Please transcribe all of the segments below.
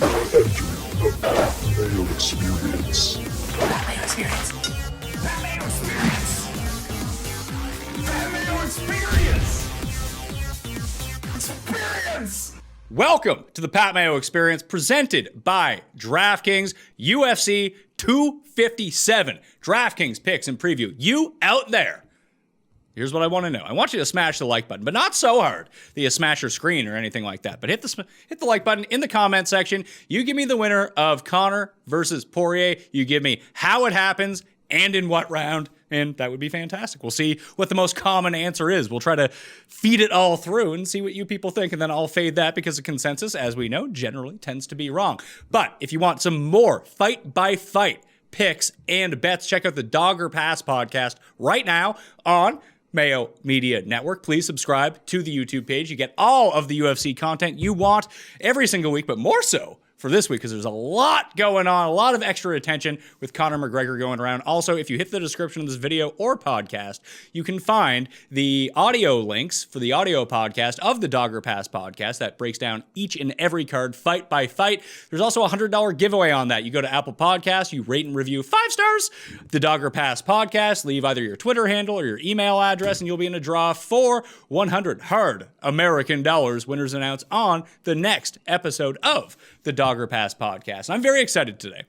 The Mayo Experience. Mayo Experience. Mayo Experience. Mayo Experience. Experience. Welcome to the Pat Mayo Experience, presented by DraftKings UFC 257. DraftKings Picks and Preview. You out there. Here's what I want to know. I want you to smash the like button, but not so hard that you smash your screen or anything like that. But hit the like button in the comment section. You give me the winner of Conor versus Poirier. You give me how it happens and in what round, and that would be fantastic. We'll see what the most common answer is. We'll try to feed it all through and see what you people think, and then I'll fade that because the consensus, as we know, generally tends to be wrong. But if you want some more fight-by-fight picks and bets, check out the Dogger Pass podcast right now on Mayo Media Network. Please subscribe to the YouTube page. You get all of the UFC content you want every single week, but more so for this week because there's a lot going on, a lot of extra attention with Conor McGregor going around. Also, if you hit the description of this video or podcast, you can find the audio links for the audio podcast of the Dogger Pass podcast that breaks down each and every card fight by fight. There's also a $100 giveaway on that. You go to Apple Podcasts, you rate and review 5 stars, the Dogger Pass podcast, leave either your Twitter handle or your email address, and you'll be in a draw for 100 hard American dollars. Winners announced on the next episode of the Dogger Pass podcast. I'm very excited today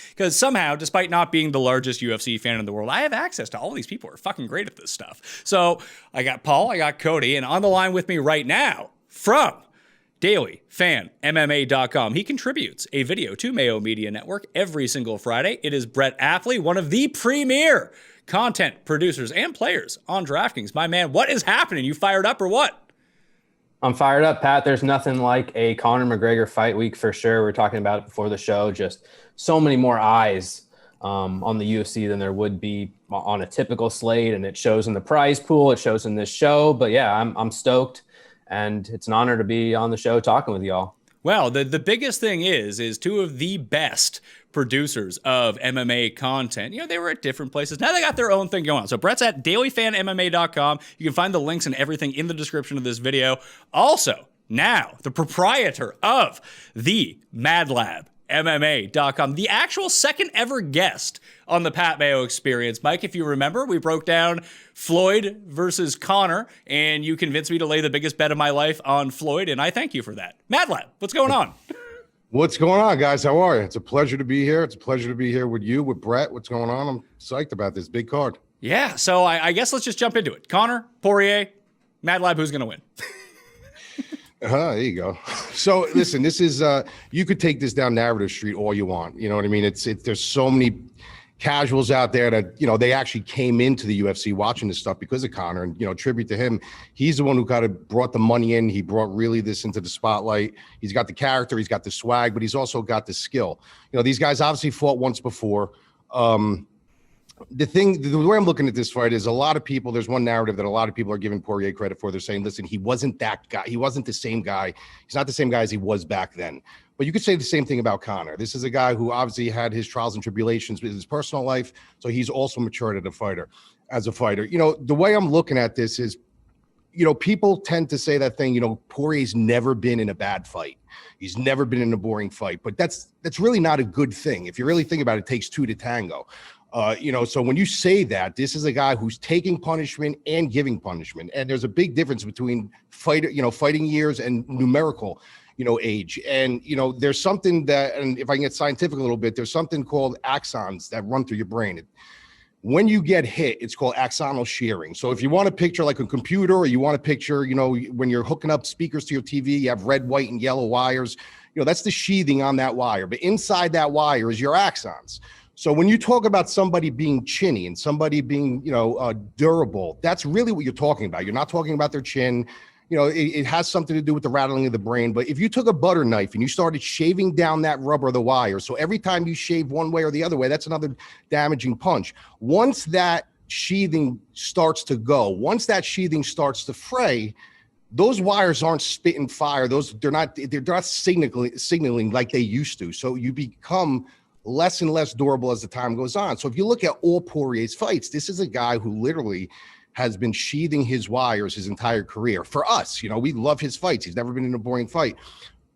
because somehow, despite not being the largest UFC fan in the world, I have access to all these people who are fucking great at this stuff. So I got Paul, I got Cody, and on the line with me right now from DailyFanMMA.com, he contributes a video to Mayo Media Network every single Friday. It is Brett Appley, one of the premier content producers and players on DraftKings. My man, what is happening? You fired up or what? I'm fired up, Pat. There's nothing like a Conor McGregor fight week for sure. We were talking about it before the show. Just so many more eyes on the UFC than there would be on a typical slate, and it shows in the prize pool. It shows in this show. But yeah, I'm stoked, and it's an honor to be on the show talking with y'all. Well, the biggest thing is two of the best producers of MMA content. You know, they were at different places. Now they got their own thing going on. So Brett's at DailyFanMMA.com. You can find the links and everything in the description of this video. Also, now the proprietor of the Mad Lab. MMA.com, the actual second ever guest on the Pat Mayo Experience. Mike, if you remember, we broke down Floyd versus Conor, and you convinced me to lay the biggest bet of my life on Floyd, and I thank you for that. Mad Lab, what's going on? What's going on, guys? How are you? It's a pleasure to be here. It's a pleasure to be here with you, with Brett. What's going on? I'm psyched about this big card. Yeah, so I guess let's just jump into it. Conor, Poirier, Mad Lab, who's going to win? There you go. So listen, this is you could take this down narrative street all you want. You know what I mean? There's so many casuals out there that, you know, they actually came into the UFC watching this stuff because of Conor, and, you know, tribute to him. He's the one who kind of brought the money in. He brought really this into the spotlight. He's got the character, he's got the swag, but he's also got the skill. You know, these guys obviously fought once before. The way I'm looking at this fight is a lot of people, there's one narrative that a lot of people are giving Poirier credit for. They're saying, listen, he wasn't that guy. He wasn't the same guy. He's not the same guy as he was back then. But you could say the same thing about Conor. This is a guy who obviously had his trials and tribulations with his personal life. So he's also matured as a fighter. You know, the way I'm looking at this is, you know, people tend to say that thing, you know, Poirier's never been in a bad fight. He's never been in a boring fight. But that's really not a good thing. If you really think about it, it takes two to tango. You know, so when you say that, this is a guy who's taking punishment and giving punishment. And there's a big difference between fighting years and numerical, you know, age. And, you know, there's something that, and if I can get scientific a little bit, there's something called axons that run through your brain. When you get hit, it's called axonal shearing. So if you want to picture like a computer, or you want to picture, you know, when you're hooking up speakers to your TV, you have red, white, and yellow wires, you know, that's the sheathing on that wire. But inside that wire is your axons. So when you talk about somebody being chinny and somebody being, you know, durable, that's really what you're talking about. You're not talking about their chin. You know, it has something to do with the rattling of the brain. But if you took a butter knife and you started shaving down that rubber of the wire, so every time you shave one way or the other way, that's another damaging punch. Once that sheathing starts to go, once that sheathing starts to fray, those wires aren't spitting fire. They're not signaling like they used to. So you become less and less durable as the time goes on. So if you look at all Poirier's fights, this is a guy who literally has been sheathing his wires his entire career. For us, you know, we love his fights. He's never been in a boring fight.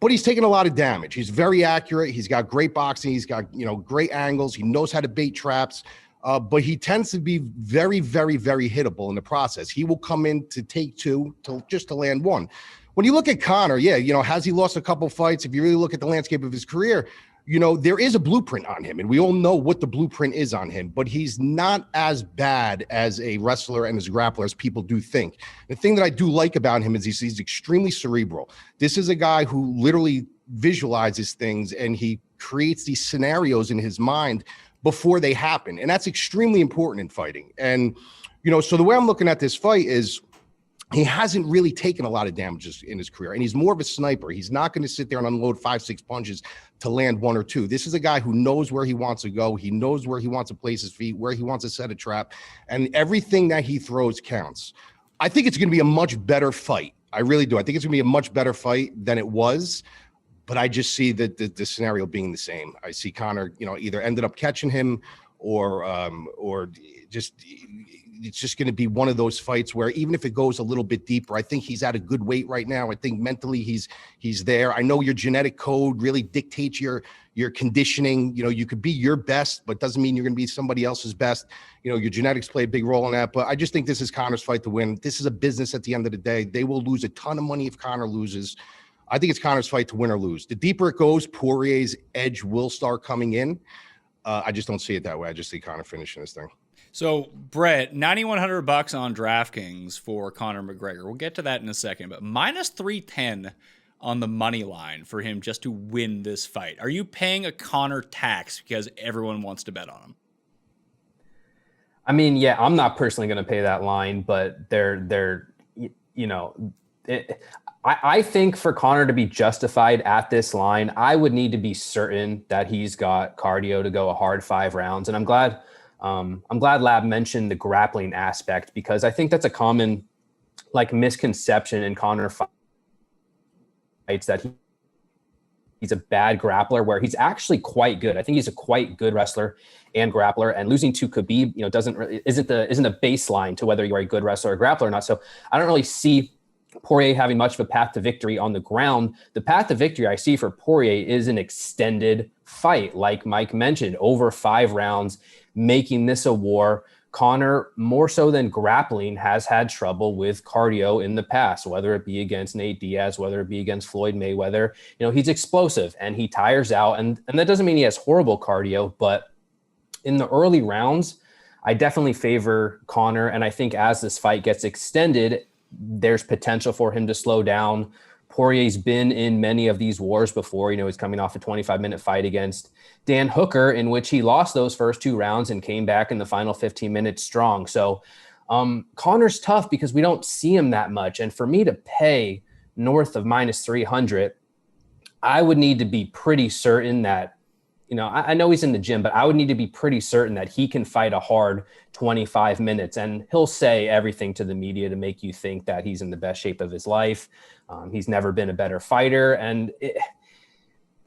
but he's taken a lot of damage. He's very accurate. He's got great boxing. He's got, great angles. He knows how to bait traps. But he tends to be very, very, very hittable in the process. He will come in to take two to land one. When you look at Conor, has he lost a couple fights? If you really look at the landscape of his career, there is a blueprint on him, and we all know what the blueprint is on him, but he's not as bad as a wrestler and as a grappler as people do think. The thing that I do like about him is he's extremely cerebral. This is a guy who literally visualizes things, and he creates these scenarios in his mind before they happen. And that's extremely important in fighting. And, so the way I'm looking at this fight is he hasn't really taken a lot of damages in his career, and he's more of a sniper. He's not going to sit there and unload 5-6 punches to land 1 or 2. This is a guy who knows where he wants to go. He knows where he wants to place his feet, where he wants to set a trap, and everything that he throws counts. I think it's going to be a much better fight. I really do. I think it's going to be a much better fight than it was, but I just see the scenario being the same. I see Conor, either ended up catching him or just it's just going to be one of those fights where even if it goes a little bit deeper, I think he's at a good weight right now. I think mentally he's there. I know your genetic code really dictates your conditioning. You could be your best, but doesn't mean you're going to be somebody else's best. Your genetics play a big role in that. But I just think this is Conor's fight to win. This is a business at the end of the day. They will lose a ton of money if Conor loses. I think it's Conor's fight to win or lose. The deeper it goes, Poirier's edge will start coming in. I just don't see it that way. I just see Conor finishing this thing. So, Brett, $9,100 on DraftKings for Conor McGregor. We'll get to that in a second, but minus 310 on the money line for him just to win this fight. Are you paying a Conor tax because everyone wants to bet on him? I mean, yeah, I'm not personally going to pay that line, but I think for Conor to be justified at this line, I would need to be certain that he's got cardio to go a hard 5 rounds. And I'm glad Lab mentioned the grappling aspect, because I think that's a common misconception in Conor fights, that he's a bad grappler, where he's actually quite good. I think he's a quite good wrestler and grappler, and losing to Khabib, isn't a baseline to whether you're a good wrestler or grappler or not. So I don't really see Poirier having much of a path to victory on the ground. The path to victory I see for Poirier is an extended fight, like Mike mentioned, over 5 rounds, making this a war. Conor, more so than grappling, has had trouble with cardio in the past, whether it be against Nate Diaz, whether it be against Floyd Mayweather. He's explosive and he tires out, and that doesn't mean he has horrible cardio, but in the early rounds, I definitely favor Conor. And I think as this fight gets extended, there's potential for him to slow down. Poirier's been in many of these wars before. He's coming off a 25-minute fight against Dan Hooker, in which he lost those first 2 rounds and came back in the final 15 minutes strong. So Conor's tough because we don't see him that much. And for me to pay north of minus 300, I would need to be pretty certain that, I know he's in the gym, but I would need to be pretty certain that he can fight a hard 25 minutes. And he'll say everything to the media to make you think that he's in the best shape of his life. He's never been a better fighter. And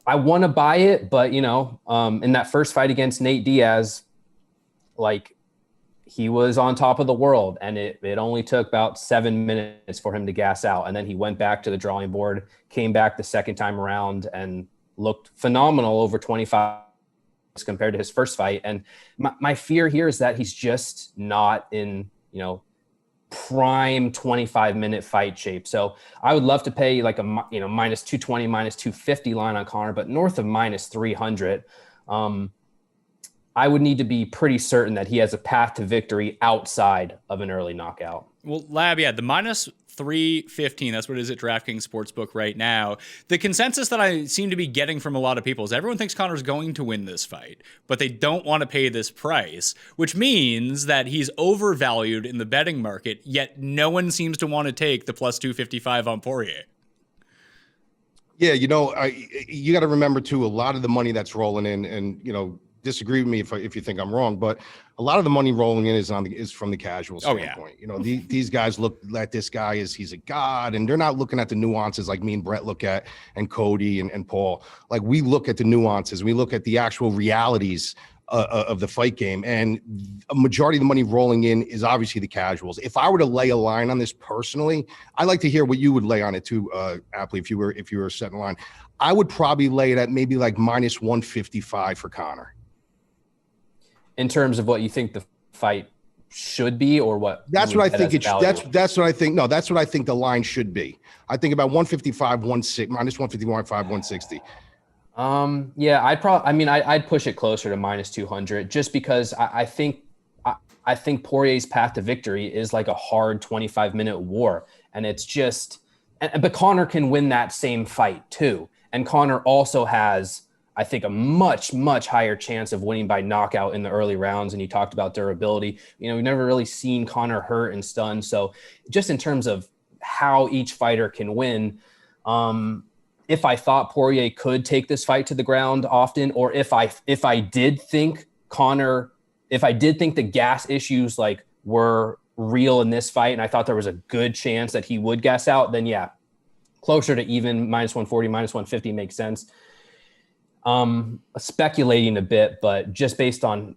I want to buy it, but, in that first fight against Nate Diaz, he was on top of the world, and it only took about 7 minutes for him to gas out. And then he went back to the drawing board, came back the second time around, and looked phenomenal over 25 compared to his first fight. And my fear here is that he's just not in, prime 25-minute fight shape. So I would love to pay like a, minus 220, minus 250 line on Conor, but north of minus 300, I would need to be pretty certain that he has a path to victory outside of an early knockout. Well, Lab, the minus 315, that's what it is at DraftKings Sportsbook right now. The consensus that I seem to be getting from a lot of people is everyone thinks Conor's going to win this fight, but they don't want to pay this price, which means that he's overvalued in the betting market, yet no one seems to want to take the plus 255 on Poirier. Yeah, you got to remember, too, a lot of the money that's rolling in, and, disagree with me if you think I'm wrong, but a lot of the money rolling in is from the casual standpoint. These guys look at this guy as he's a god, and they're not looking at the nuances like me and Brett look at, and Cody and Paul. Like, we look at the nuances, we look at the actual realities of the fight game, and a majority of the money rolling in is obviously the casuals. If I were to lay a line on this personally, I'd like to hear what you would lay on it too, Appley, if you were setting a line. I would probably lay it at maybe like minus 155 for Conor. In terms of what you think the fight should be, or what? That's what I think that's what I think. No, that's what I think the line should be. I think about 155, 16, minus 155, 160. Yeah, I'd push it closer to minus 200 just because I think Poirier's path to victory is like a hard 25-minute war. And it's just, but Conor can win that same fight too. And Conor also has, I think, a much, much higher chance of winning by knockout in the early rounds. And you talked about durability. You know, we've never really seen Conor hurt and stunned. So just in terms of how each fighter can win, if I thought Poirier could take this fight to the ground often, or if I did think the gas issues like were real in this fight, and I thought there was a good chance that he would gas out, then yeah, closer to even minus 140, minus 150 makes sense. Speculating a bit, but just based on,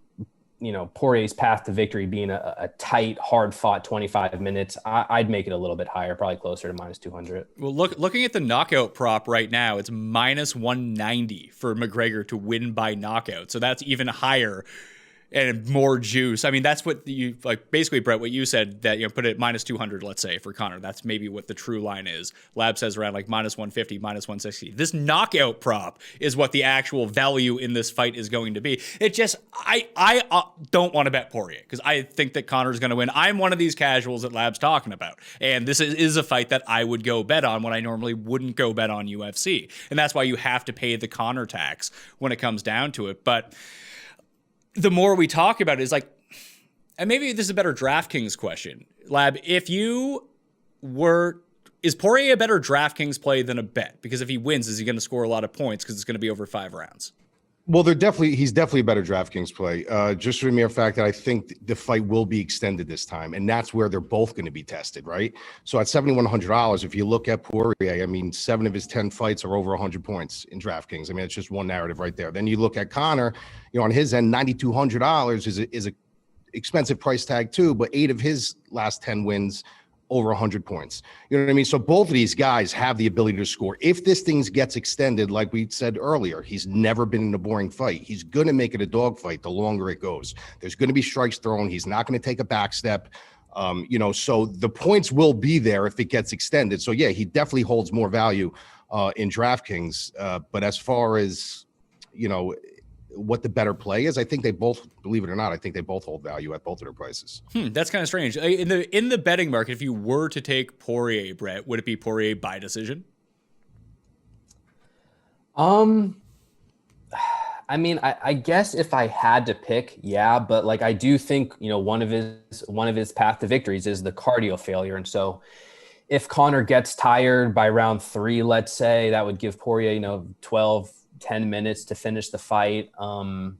you know, Poirier's path to victory being a tight, hard-fought 25 minutes, I'd make it a little bit higher, probably closer to minus 200. Well, looking at the knockout prop right now, it's minus 190 for McGregor to win by knockout. So that's even higher and more juice. I mean, that's what you like. Basically, Brett, what you said, that, you know, put it minus 200, let's say, for Conor. That's maybe what the true line is. Lab says around like minus 150, minus 160. This knockout prop is what the actual value in this fight is going to be. It just, I don't want to bet Poirier because I think that Conor's going to win. I'm one of these casuals that Lab's talking about, and this is a fight that I would go bet on when I normally wouldn't go bet on UFC, and that's why you have to pay the Conor tax when it comes down to it. But the more we talk about it is like, and maybe this is a better DraftKings question, Lab, is Poirier a better DraftKings play than a bet? Because if he wins, is he going to score a lot of points because it's going to be over 5 rounds? Well, he's definitely a better DraftKings play. Just for the mere fact that I think the fight will be extended this time, and that's where they're both going to be tested, right? So at $7,100, if you look at Poirier, I mean, 7 of his 10 fights are over 100 points in DraftKings. I mean, it's just one narrative right there. Then you look at Conor, you know, on his end, $9,200 is a expensive price tag too, but 8 of his last 10 wins over 100 points. You know what I mean? So both of these guys have the ability to score. If this thing gets extended, like we said earlier, he's never been in a boring fight. He's going to make it a dog fight the longer it goes. There's going to be strikes thrown. He's not going to take a back step. You know, so the points will be there if it gets extended. So yeah, he definitely holds more value in DraftKings. But as far as, you know, what the better play is, I think they both, believe it or not, I think they both hold value at both of their prices. That's kind of strange. In the betting market, if you were to take Poirier, Brett, would it be Poirier by decision? I mean, I guess if I had to pick, yeah, but like I do think, you know, one of his path to victories is the cardio failure, and so if Conor gets tired by round 3, let's say, that would give Poirier, you know, 10 minutes to finish the fight. And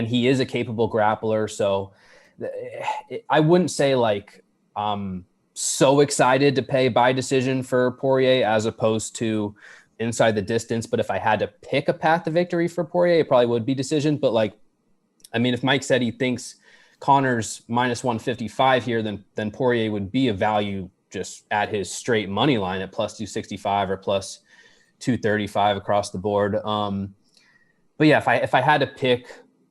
he is a capable grappler. So I wouldn't say like I'm so excited to pay by decision for Poirier as opposed to inside the distance. But if I had to pick a path to victory for Poirier, it probably would be decision. But like, I mean, if Mike said he thinks Conor's minus 155 here, then Poirier would be a value just at his straight money line at plus 265 or plus 235 across the board. But yeah, if I had to pick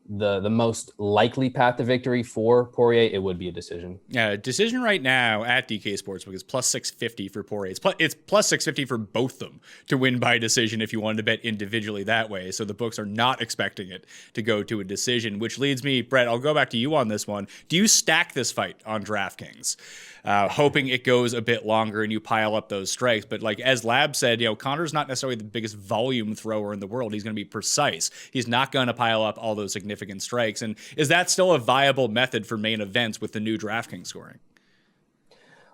the most likely path to victory for Poirier, it would be a decision. Yeah, decision right now at DK Sportsbook is plus 650 for Poirier. It's plus 650 for both of them to win by decision if you wanted to bet individually that way. So the books are not expecting it to go to a decision, which leads me, Brett, I'll go back to you on this one. Do you stack this fight on DraftKings, hoping it goes a bit longer and you pile up those strikes? But like as Lab said, you know, Conor's not necessarily the biggest volume thrower in the world. He's going to be precise. He's not going to pile up all those significant strikes. And is that still a viable method for main events with the new DraftKings scoring?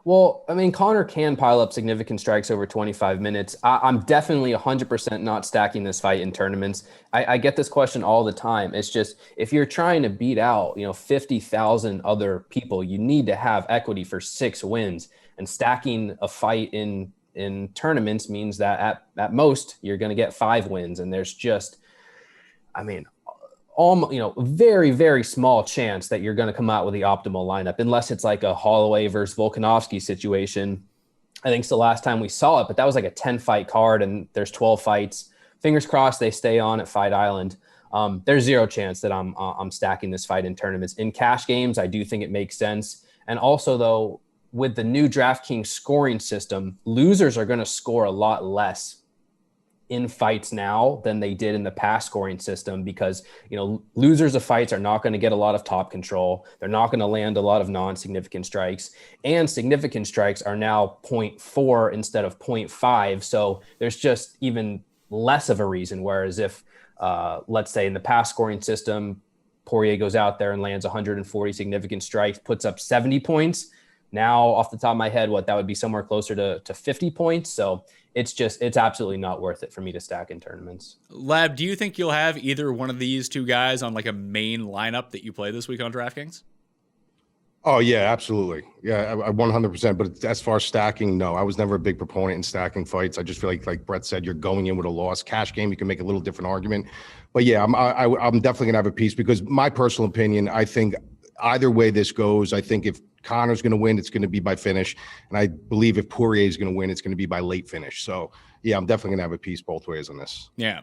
Well, I mean, Conor can pile up significant strikes over 25 minutes. I'm definitely 100% not stacking this fight in tournaments. I get this question all the time. It's just, if you're trying to beat out, you know, 50,000 other people, you need to have equity for 6 wins. And stacking a fight in tournaments means that at most you're going to get 5 wins. And there's just, I mean, you know, very, very small chance that you're going to come out with the optimal lineup, unless it's like a Holloway versus Volkanovski situation I think it's the last time we saw it, but that was like a 10-fight card, and there's 12 fights. Fingers crossed they stay on at Fight Island. There's zero chance that I'm stacking this fight in tournaments. In cash games, I do think it makes sense. And also, though, with the new DraftKings scoring system, losers are going to score a lot less in fights now than they did in the past scoring system, because, losers of fights are not going to get a lot of top control. They're not going to land a lot of non-significant strikes, and significant strikes are now 0.4 instead of 0.5. So there's just even less of a reason. Whereas if, let's say in the past scoring system, Poirier goes out there and lands 140 significant strikes, puts up 70 points. Now, off the top of my head, that would be somewhere closer to 50 points. So it's absolutely not worth it for me to stack in tournaments. Lab, do you think you'll have either one of these two guys on like a main lineup that you play this week on DraftKings? Oh yeah, absolutely. Yeah, I 100%. But as far as stacking, no, I was never a big proponent in stacking fights. I just feel like Brett said, you're going in with a loss. Cash game, you can make a little different argument. But yeah, I'm definitely gonna have a piece, because my personal opinion, I think either way this goes, I think if Conor's going to win, it's going to be by finish. And I believe if Poirier is going to win, it's going to be by late finish. So, yeah, I'm definitely going to have a piece both ways on this. Yeah.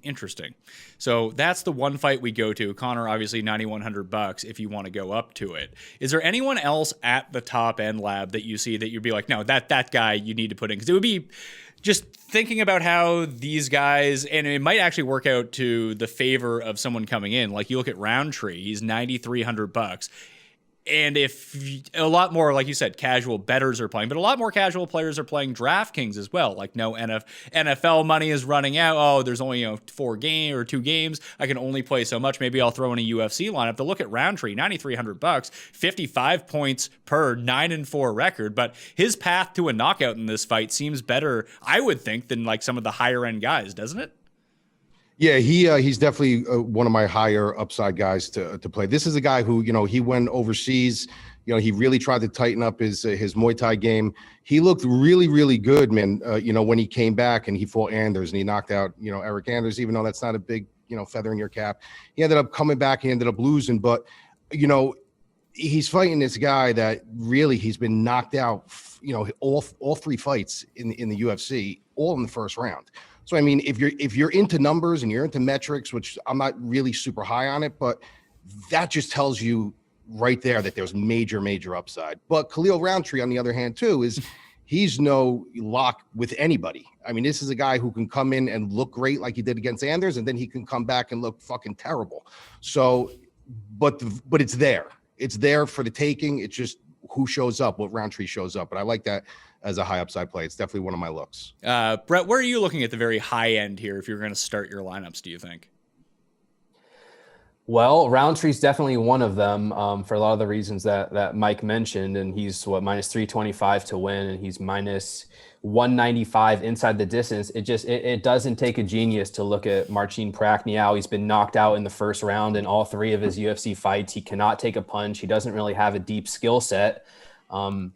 Interesting. So that's the one fight we go to. Conor, obviously $9,100 if you want to go up to it. Is there anyone else at the top end, Lab, that you see that you'd be like, no, that guy you need to put in? Because it would be just thinking about how these guys, and it might actually work out to the favor of someone coming in. Like you look at Roundtree, he's $9,300. And if a lot more, like you said, casual bettors are playing, but a lot more casual players are playing DraftKings as well. Like no NFL money is running out. Oh, there's only 2 games. I can only play so much. Maybe I'll throw in a UFC lineup. To look at Roundtree, $9,300, 55 points per 9-4 record. But his path to a knockout in this fight seems better, I would think, than like some of the higher end guys, doesn't it? Yeah, he's definitely one of my higher upside guys to play. This is a guy who, he went overseas. He really tried to tighten up his Muay Thai game. He looked really, really good, man. When he came back and he fought Anders and he knocked out, Eric Anders, even though that's not a big, feather in your cap. He ended up coming back. He ended up losing, but he's fighting this guy that really he's been knocked out. All 3 fights in the UFC, all in the first round. So, I mean, if you're into numbers and you're into metrics, which I'm not really super high on it, but that just tells you right there that there's major, major upside. But Khalil Roundtree, on the other hand, too, he's no lock with anybody. I mean, this is a guy who can come in and look great like he did against Anders, and then he can come back and look fucking terrible. So, but it's there. It's there for the taking. It's just who shows up, what Roundtree shows up. But I like that as a high upside play. It's definitely one of my looks. Brett, where are you looking at the very high end here if you're going to start your lineups, do you think? Well, Roundtree's definitely one of them for a lot of the reasons that Mike mentioned. And he's minus 325 to win, and he's minus 195 inside the distance. It doesn't take a genius to look at Marcin Prachniow. He's been knocked out in the first round in all 3 of his UFC fights. He cannot take a punch. He doesn't really have a deep skill set.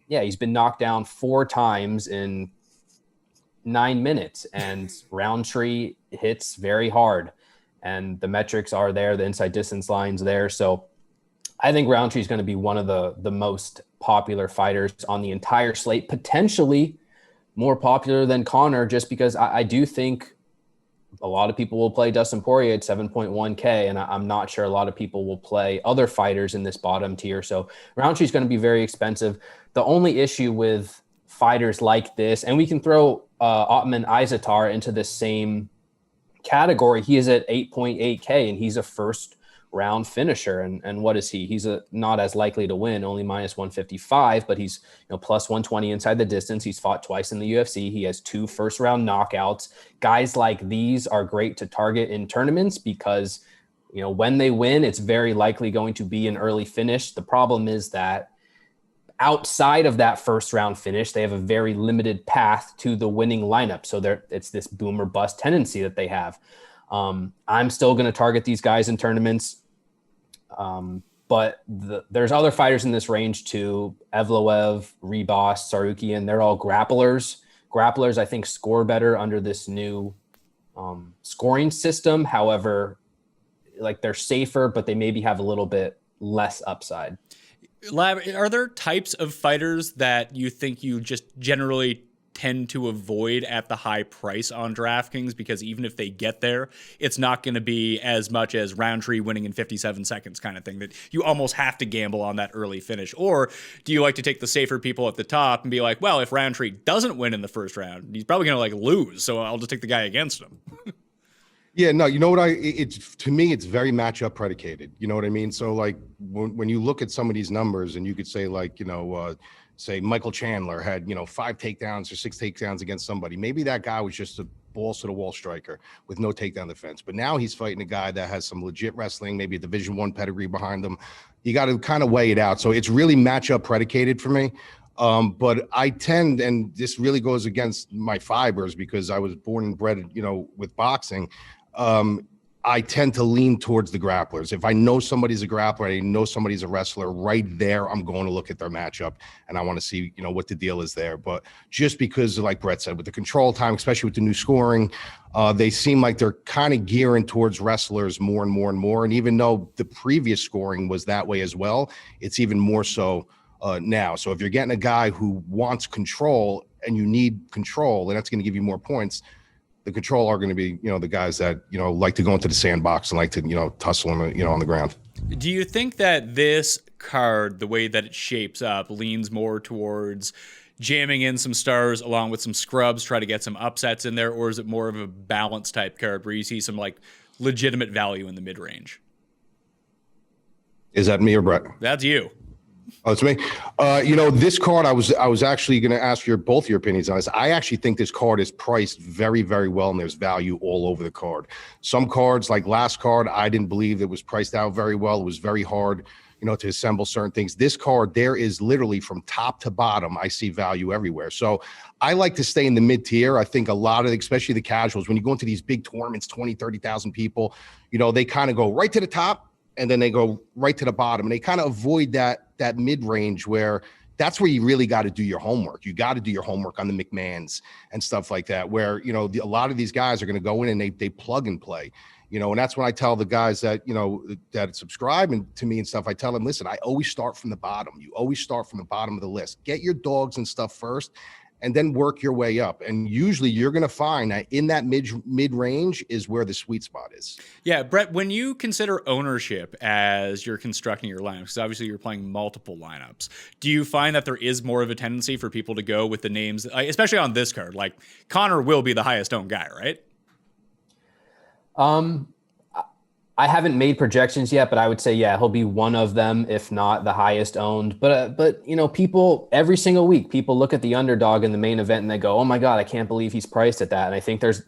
He's been knocked down 4 times in 9 minutes, and Roundtree hits very hard, and the metrics are there. The inside distance line's there. So I think Roundtree is going to be one of the most popular fighters on the entire slate, potentially more popular than Conor, just because I do think a lot of people will play Dustin Poirier at 7.1K, and I'm not sure a lot of people will play other fighters in this bottom tier. So Roundtree is going to be very expensive. The only issue with fighters like this, and we can throw Ottman Azaitar into the same category. He is at 8.8K, and he's a first round finisher. And what is he? He's not as likely to win, only minus 155, but he's plus 120 inside the distance. He's fought twice in the UFC. He has 2 first round knockouts. Guys like these are great to target in tournaments because when they win, it's very likely going to be an early finish. The problem is that outside of that first round finish, they have a very limited path to the winning lineup. So it's this boom or bust tendency that they have. I'm still going to target these guys in tournaments. But there's other fighters in this range too. Evloev, Ribas, Tsarukyan, they're all grapplers. Grapplers, I think, score better under this new scoring system. However, they're safer, but they maybe have a little bit less upside. Lab, are there types of fighters that you think you just generally tend to avoid at the high price on DraftKings? Because even if they get there, it's not going to be as much as Roundtree winning in 57 seconds kind of thing, that you almost have to gamble on that early finish. Or do you like to take the safer people at the top and be like, well, if Roundtree doesn't win in the first round, he's probably going to like lose, so I'll just take the guy against him. Yeah, no, you know what it's to me, it's very matchup predicated. You know what I mean? So like when you look at some of these numbers and you could say like, say Michael Chandler had, 5 takedowns or 6 takedowns against somebody. Maybe that guy was just a balls to the wall striker with no takedown defense. But now he's fighting a guy that has some legit wrestling, maybe a Division I pedigree behind him. You got to kind of weigh it out. So it's really matchup predicated for me. But I tend, and this really goes against my fibers because I was born and bred, with boxing. I tend to lean towards the grapplers. If I know somebody's a grappler, I know somebody's a wrestler, right there, I'm going to look at their matchup and I want to see, what the deal is there. But just because, like Brett said, with the control time, especially with the new scoring, they seem like they're kind of gearing towards wrestlers more and more and more. And even though the previous scoring was that way as well, it's even more so now. So if you're getting a guy who wants control and you need control, and that's going to give you more points, the control are going to be, the guys that, like to go into the sandbox and like to, tussle on the ground. Do you think that this card, the way that it shapes up, leans more towards jamming in some stars along with some scrubs, try to get some upsets in there? Or is it more of a balanced type card where you see some like legitimate value in the mid range? Is that me or Brett? That's you. Oh, it's me. This card, I was actually going to ask both your opinions on this. I actually think this card is priced very, very well, and there's value all over the card. Some cards, like last card, I didn't believe it was priced out very well. It was very hard, to assemble certain things. This card, there is literally from top to bottom, I see value everywhere. So I like to stay in the mid tier. I think a lot of, especially the casuals, when you go into these big tournaments, 20, 30,000 people, they kind of go right to the top and then they go right to the bottom, and they kind of avoid that mid-range where that's where you really got to do your homework. You got to do your homework on the McMahons and stuff like that, where, a lot of these guys are going to go in and they plug and play, and that's when I tell the guys that, that subscribe and to me and stuff, I tell them, listen, I always start from the bottom. You always start from the bottom of the list. Get your dogs and stuff first, and then work your way up. And usually you're going to find that in that mid range is where the sweet spot is. Yeah, Brett, when you consider ownership as you're constructing your lineups, because obviously you're playing multiple lineups, do you find that there is more of a tendency for people to go with the names, especially on this card, like Conor will be the highest owned guy, right? I haven't made projections yet, but I would say, yeah, he'll be one of them, if not the highest owned. But people every single week, people look at the underdog in the main event and they go, oh my God, I can't believe he's priced at that. And I think there's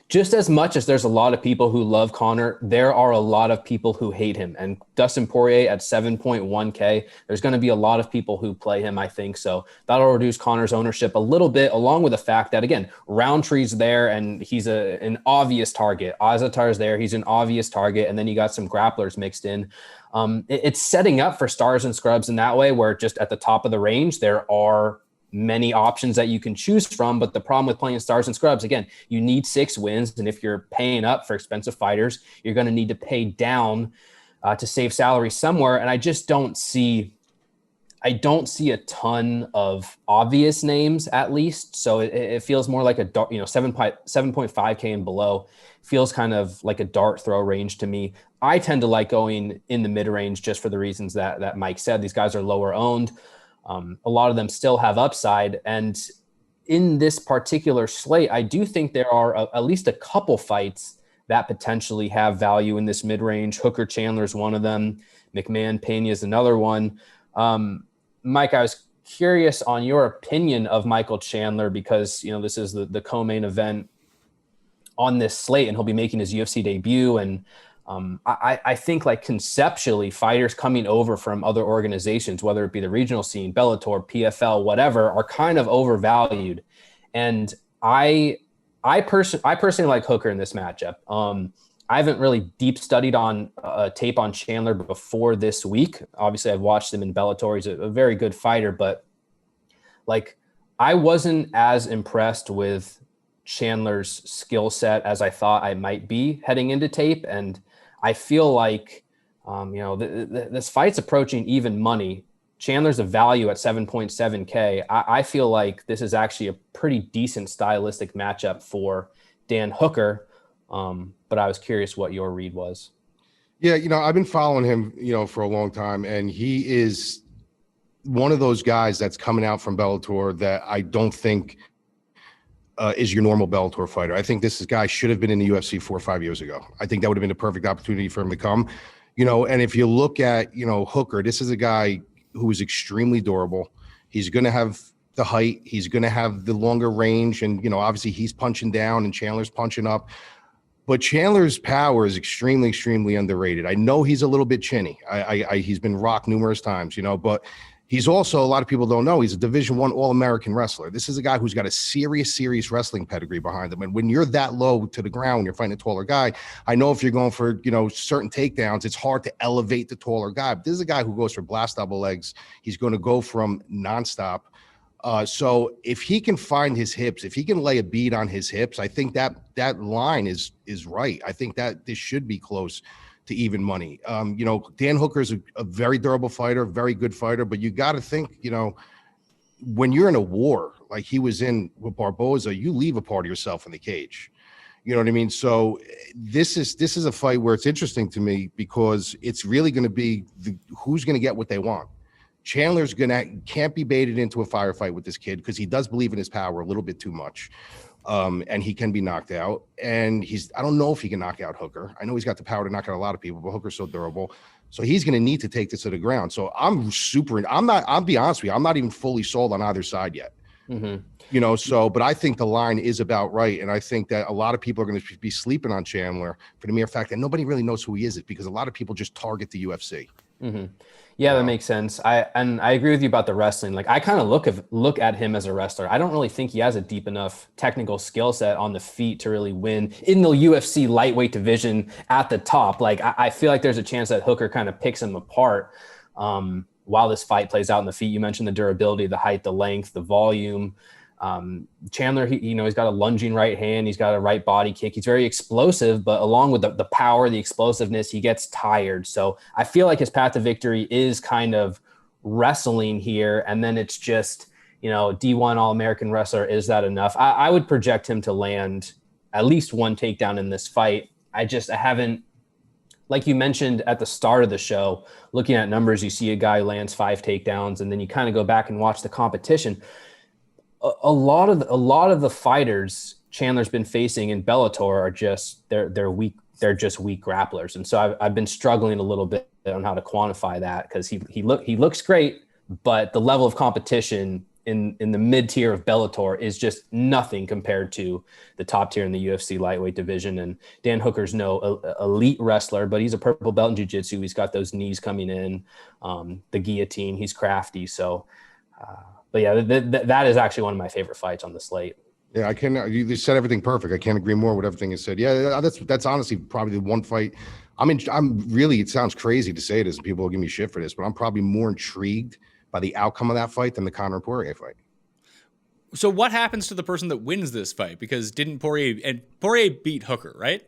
just as much as there's a lot of people who love Conor, there are a lot of people who hate him. And Dustin Poirier at 7.1K, there's going to be a lot of people who play him, I think. So that'll reduce Conor's ownership a little bit, along with the fact that, again, Roundtree's there and he's an obvious target. Azaitar's there, he's an obvious target. And then you got some grapplers mixed in. It's setting up for stars and scrubs in that way, where just at the top of the range, there are many options that you can choose from. But the problem with playing stars and scrubs, again, you need 6 wins. And if you're paying up for expensive fighters, you're going to need to pay down to save salary somewhere. And I just don't see a ton of obvious names, at least. So it feels more like 7.5K and below feels kind of like a dart throw range to me. I tend to like going in the mid range just for the reasons that Mike said. These guys are lower owned. A lot of them still have upside. And in this particular slate, I do think there are at least a couple fights that potentially have value in this mid range. Hooker Chandler is one of them. McMahon Pena is another one. Mike, I was curious on your opinion of Michael Chandler, because, this is the co-main event on this slate and he'll be making his UFC debut. And I think, like, conceptually, fighters coming over from other organizations, whether it be the regional scene, Bellator, PFL, whatever, are kind of overvalued. And I personally like Hooker in this matchup. I haven't really deep studied on tape on Chandler before this week. Obviously, I've watched him in Bellator. He's a very good fighter, but like, I wasn't as impressed with Chandler's skill set as I thought I might be heading into tape. And I feel like, this fight's approaching even money. Chandler's a value at 7.7K. I feel like this is actually a pretty decent stylistic matchup for Dan Hooker. But I was curious what your read was. Yeah, I've been following him, for a long time, and he is one of those guys that's coming out from Bellator that I don't think is your normal Bellator fighter. I think this guy should have been in the UFC 4 or 5 years ago. I think that would have been the perfect opportunity for him to come, and if you look at, Hooker, this is a guy who is extremely durable. He's going to have the height. He's going to have the longer range. And, obviously he's punching down and Chandler's punching up. But Chandler's power is extremely, extremely underrated. I know he's a little bit chinny. He's been rocked numerous times, but he's also, a lot of people don't know, he's a Division I All-American wrestler. This is a guy who's got a serious wrestling pedigree behind him. And when you're that low to the ground, when you're fighting a taller guy, I know if you're going for, certain takedowns, it's hard to elevate the taller guy. But this is a guy who goes for blast double legs. He's going to go from nonstop. So if he can find his hips, if he can lay a bead on his hips, I think that line is right. I think that this should be close to even money. Dan Hooker is a very durable fighter, very good fighter, but you got to think, when you're in a war like he was in with Barboza, you leave a part of yourself in the cage. You know what I mean? So this is a fight where it's interesting to me because it's really going to be who's going to get what they want. Chandler's can't be baited into a firefight with this kid because he does believe in his power a little bit too much. And he can be knocked out. And I don't know if he can knock out Hooker. I know he's got the power to knock out a lot of people, but Hooker's so durable. So he's going to need to take this to the ground. So I'll be honest with you, I'm not even fully sold on either side yet. Mm-hmm. But I think the line is about right. And I think that a lot of people are going to be sleeping on Chandler for the mere fact that nobody really knows who he is because a lot of people just target the UFC. Mm-hmm. Yeah, that makes sense. I agree with you about the wrestling. Like I kind of look at him as a wrestler. I don't really think he has a deep enough technical skill set on the feet to really win in the UFC lightweight division at the top. Like I feel like there's a chance that Hooker kind of picks him apart while this fight plays out in the feet. You mentioned the durability, the height, the length, the volume. Chandler, he's got a lunging right hand. He's got a right body kick. He's very explosive, but along with the power, the explosiveness, he gets tired. So I feel like his path to victory is kind of wrestling here. And then it's just, D1 All-American wrestler. Is that enough? I would project him to land at least one takedown in this fight. I haven't, like you mentioned at the start of the show, looking at numbers, you see a guy who lands 5 takedowns and then you kind of go back and watch the competition. A lot of the fighters Chandler's been facing in Bellator are just they're weak. They're just weak grapplers, and so I've been struggling a little bit on how to quantify that because he looks great, but the level of competition in the mid tier of Bellator is just nothing compared to the top tier in the UFC lightweight division. And Dan Hooker's no elite wrestler, but he's a purple belt in jiu-jitsu. He's got those knees coming in, the guillotine. He's crafty, so. But yeah, that is actually one of my favorite fights on the slate. Yeah, you said everything perfect. I can't agree more with everything you said. Yeah, that's honestly probably the one fight. I'm really, it sounds crazy to say this and people will give me shit for this, but I'm probably more intrigued by the outcome of that fight than the Conor and Poirier fight. So what happens to the person that wins this fight? Because didn't Poirier beat Hooker, right?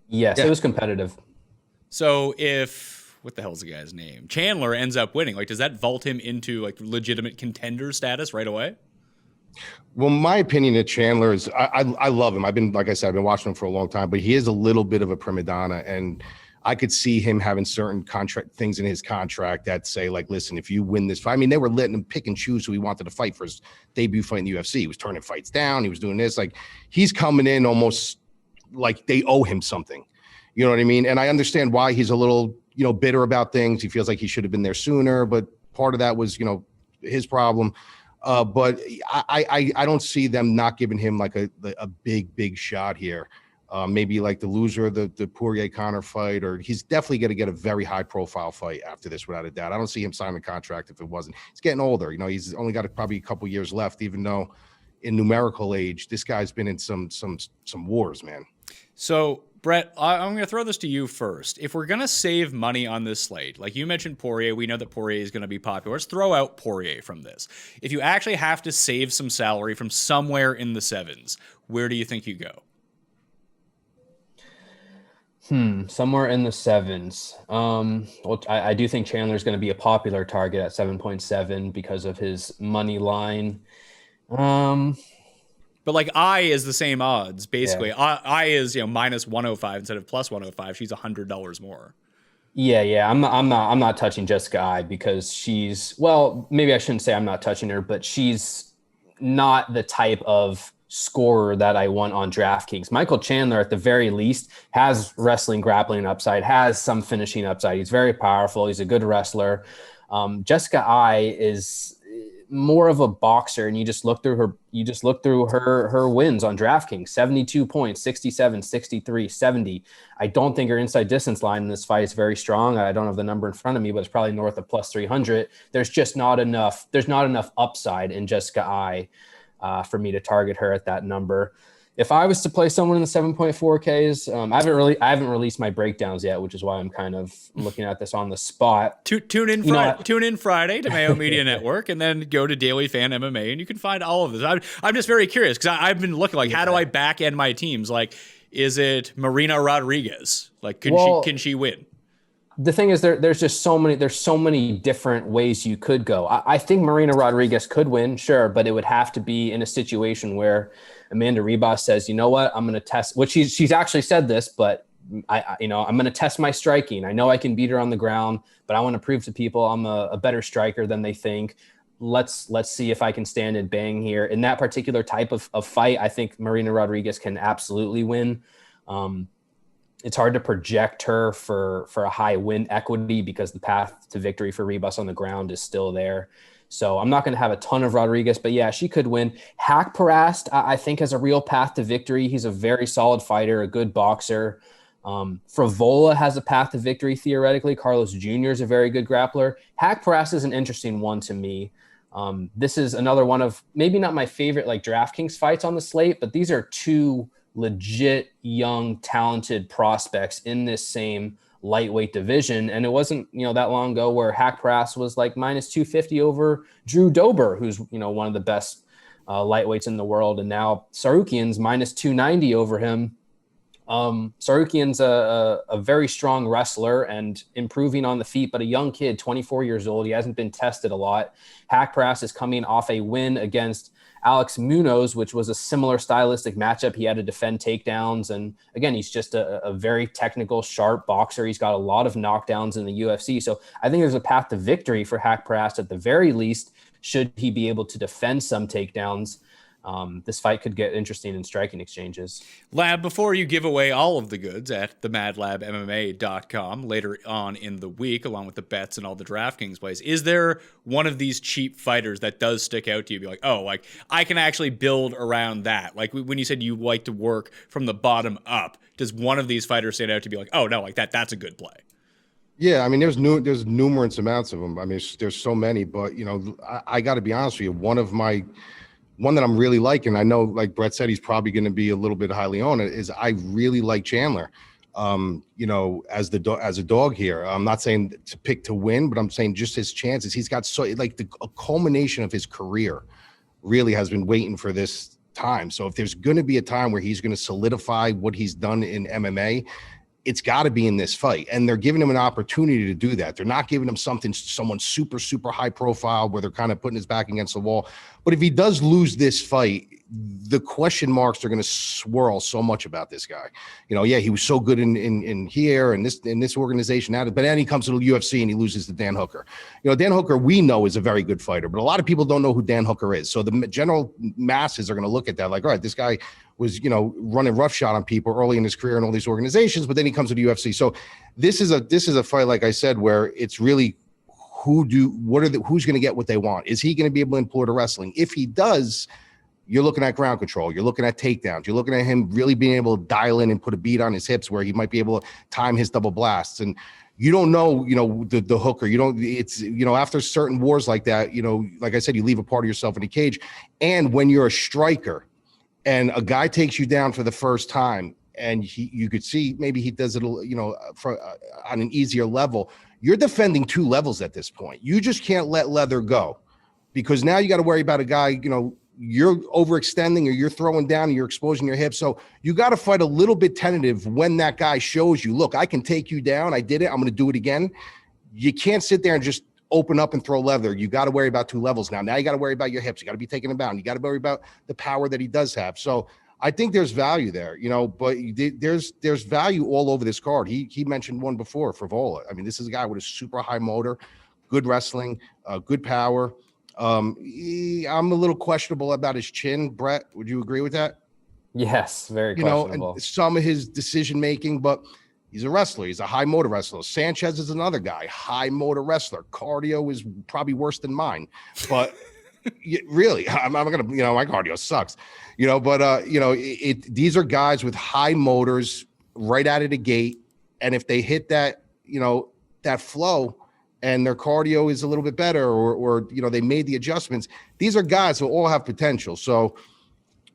Yes, yeah. It was competitive. So what the hell's the guy's name? Chandler ends up winning. Like, does that vault him into like legitimate contender status right away? Well, my opinion of Chandler is I love him. Like I said, I've been watching him for a long time, but he is a little bit of a prima donna. And I could see him having certain contract things in his contract that say like, listen, if you win this fight, they were letting him pick and choose who he wanted to fight for his debut fight in the UFC. He was turning fights down. He was doing this. Like he's coming in almost like they owe him something. You know what I mean? And I understand why he's a little, bitter about things. He feels like he should have been there sooner, but part of that was, his problem. But I don't see them not giving him like a big shot here. Maybe like the loser of the Poirier Conor fight, or he's definitely going to get a very high profile fight after this, without a doubt. I don't see him signing a contract if it wasn't. He's getting older. He's only got probably a couple years left, even though in numerical age, this guy's been in some wars, man. So Brett, I'm going to throw this to you first. If we're going to save money on this slate, like you mentioned Poirier, we know that Poirier is going to be popular. Let's throw out Poirier from this. If you actually have to save some salary from somewhere in the sevens, where do you think you go? Somewhere in the sevens. Well, I do think Chandler's going to be a popular target at 7.7 because of his money line. But like I is the same odds basically. Yeah. I is minus 105 instead of plus 105. She's $100 more. Yeah. I'm not touching Jessica I because maybe I shouldn't say I'm not touching her, but she's not the type of scorer that I want on DraftKings. Michael Chandler, at the very least, has wrestling, grappling upside, has some finishing upside. He's very powerful. He's a good wrestler. Jessica I is more of a boxer, and you just look through her wins on DraftKings: 72 points, 67, 63, 70. I don't think her inside distance line in this fight is very strong. I don't have the number in front of me, but it's probably north of plus 300. There's not enough upside in Jessica I for me to target her at that number. If I was to play someone in the 7.4Ks, I haven't released my breakdowns yet, which is why I'm kind of looking at this on the spot. Tune in Friday to Mayo Media Network, and then go to Daily Fan MMA, and you can find all of this. I'm just very curious because I've been looking like, how do I back end my teams? Like, is it Marina Rodriguez? Like, can she win? The thing is, there's so many different ways you could go. I think Marina Rodriguez could win, sure, but it would have to be in a situation where Amanda Ribas says, you know what, I'm going to test, which she's actually said this, but I'm going to test my striking. I know I can beat her on the ground, but I want to prove to people I'm a better striker than they think. Let's see if I can stand and bang here. In that particular type of fight, I think Marina Rodriguez can absolutely win. It's hard to project her for a high win equity because the path to victory for Ribas on the ground is still there. So I'm not going to have a ton of Rodriguez, but yeah, she could win. Haqparast, I think, has a real path to victory. He's a very solid fighter, a good boxer. Frevola has a path to victory, theoretically. Carlos Jr. is a very good grappler. Haqparast is an interesting one to me. This is another one of maybe not my favorite like DraftKings fights on the slate, but these are two legit young talented prospects in this same lightweight division. And it wasn't that long ago where Haqparast was like minus 250 over Drew Dober, who's one of the best lightweights in the world, and now Tsarukyan's minus 290 over him. Tsarukyan's a very strong wrestler and improving on the feet, but a young kid, 24 years old. He hasn't been tested a lot. Haqparast is coming off a win against Alex Munoz, which was a similar stylistic matchup. He had to defend takedowns. And again, he's just a very technical, sharp boxer. He's got a lot of knockdowns in the UFC. So I think there's a path to victory for Haqparast at the very least, should he be able to defend some takedowns. This fight could get interesting in striking exchanges. Lab, before you give away all of the goods at themadlabmma.com later on in the week, along with the bets and all the DraftKings plays, is there one of these cheap fighters that does stick out to you? Be like, oh, like I can actually build around that. Like when you said you like to work from the bottom up, does one of these fighters stand out to be like, oh no, like that's a good play? Yeah, I mean, there's numerous amounts of them. I mean, there's so many, but I got to be honest with you. One that I'm really liking, I know, like Brett said, he's probably going to be a little bit highly owned, is I really like Chandler, as a dog here. I'm not saying to pick to win, but I'm saying just his chances. He's got a culmination of his career really has been waiting for this time. So if there's going to be a time where he's going to solidify what he's done in MMA, it's got to be in this fight. And they're giving him an opportunity to do that. They're not giving him someone super, super high profile where they're kind of putting his back against the wall. But if he does lose this fight, the question marks are going to swirl so much about this guy. He was so good in here and this organization, but then he comes to the UFC and he loses to Dan Hooker. Dan Hooker, we know, is a very good fighter, but a lot of people don't know who Dan Hooker is. So the general masses are going to look at that like, all right, this guy was, running roughshod on people early in his career in all these organizations, but then he comes to the UFC. So this is a fight, like I said, where it's really who's going to get what they want? Is he going to be able to employ the wrestling? If he does, you're looking at ground control. You're looking at takedowns. You're looking at him really being able to dial in and put a beat on his hips where he might be able to time his double blasts. And you don't know, the hooker. After certain wars like that, like I said, you leave a part of yourself in the cage. And when you're a striker and a guy takes you down for the first time, and you could see maybe he does it, on an easier level. You're defending two levels at this point. You just can't let leather go, because now you got to worry about a guy, you're overextending or you're throwing down and you're exposing your hips. So you got to fight a little bit tentative when that guy shows you, look, I can take you down. I did it. I'm going to do it again. You can't sit there and just open up and throw leather. You got to worry about 2 levels now. Now you got to worry about your hips. You got to be taking him down. You got to worry about the power that he does have. So I think there's value there, but there's value all over this card. He mentioned one before, Frevola. I mean, this is a guy with a super high motor, good wrestling, good power. I'm a little questionable about his chin. Brett, would you agree with that? Yes, very questionable. And some of his decision making, but he's a wrestler. He's a high motor wrestler. Sanchez is another guy, high motor wrestler. Cardio is probably worse than mine, but really, I'm gonna, my cardio sucks, these are guys with high motors right out of the gate, and if they hit that, that flow, and their cardio is a little bit better, or they made the adjustments. These are guys who all have potential. So,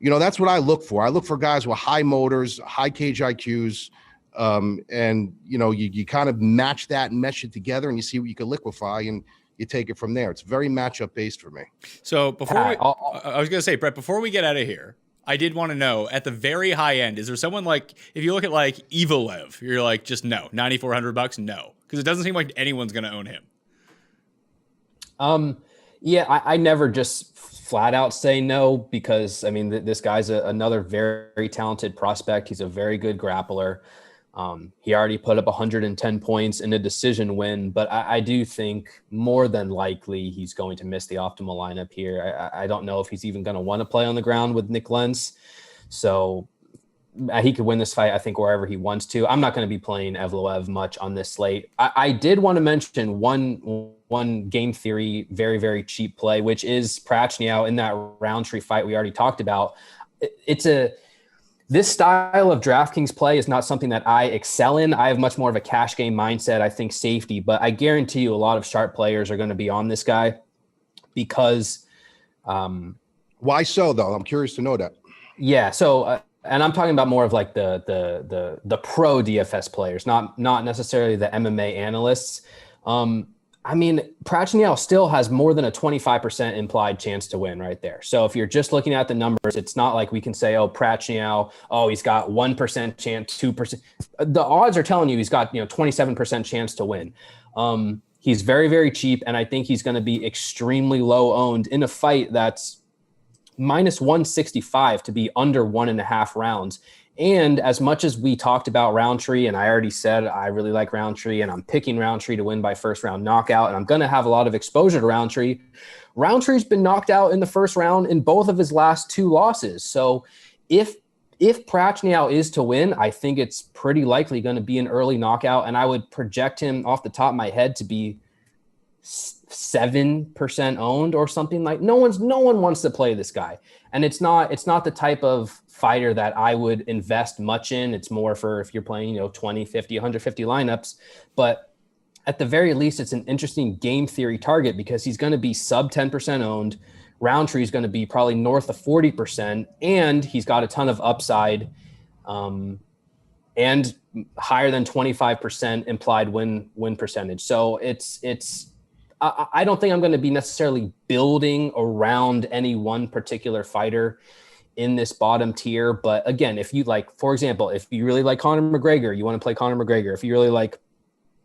that's what I look for. I look for guys with high motors, high cage IQs, and you kind of match that and mesh it together, and you see what you can liquefy, and you take it from there. It's very matchup based for me. So I was going to say, Brett, before we get out of here, I did want to know, at the very high end, is there someone like, if you look at like Evelev, you're like, just no, $9,400, no. Because it doesn't seem like anyone's going to own him. Yeah, I never just flat out say no, because I mean, this guy's another very talented prospect. He's a very good grappler. He already put up 110 points in a decision win, but I do think more than likely he's going to miss the optimal lineup here. I don't know if he's even going to want to play on the ground with Nick Lentz. So he could win this fight, I think, wherever he wants to. I'm not going to be playing Evloev much on this slate. I did want to mention one game theory, very, very cheap play, which is Prachniow in that Roundtree fight we already talked about. This style of DraftKings play is not something that I excel in. I have much more of a cash game mindset. I think safety, but I guarantee you a lot of sharp players are going to be on this guy because. Why so, though? I'm curious to know that. Yeah. So, and I'm talking about more of like the pro DFS players, not necessarily the MMA analysts. I mean, Prachniow still has more than a 25% implied chance to win right there. So if you're just looking at the numbers, it's not like we can say, oh, Prachniow, he's got 1% chance, 2%. The odds are telling you he's got 27% chance to win. He's very, very cheap, and I think he's going to be extremely low owned in a fight that's minus 165 to be under 1.5 rounds. And as much as we talked about Roundtree, and I already said I really like Roundtree, and I'm picking Roundtree to win by first round knockout, and I'm going to have a lot of exposure to Roundtree. Roundtree's been knocked out in the first round in both of his last 2 losses. So if Prachniow is to win, I think it's pretty likely going to be an early knockout, and I would project him off the top of my head to be 7% owned or something. Like no one wants to play this guy, and it's not the type of fighter that I would invest much in. It's more for if you're playing 20, 50, 150 lineups. But at the very least, it's an interesting game theory target because he's going to be sub 10% owned. Roundtree is going to be probably north of 40%, and he's got a ton of upside, and higher than 25% implied win percentage. So I don't think I'm going to be necessarily building around any one particular fighter in this bottom tier. But again, if you like, for example, if you really like Conor McGregor, you want to play Conor McGregor. If you really like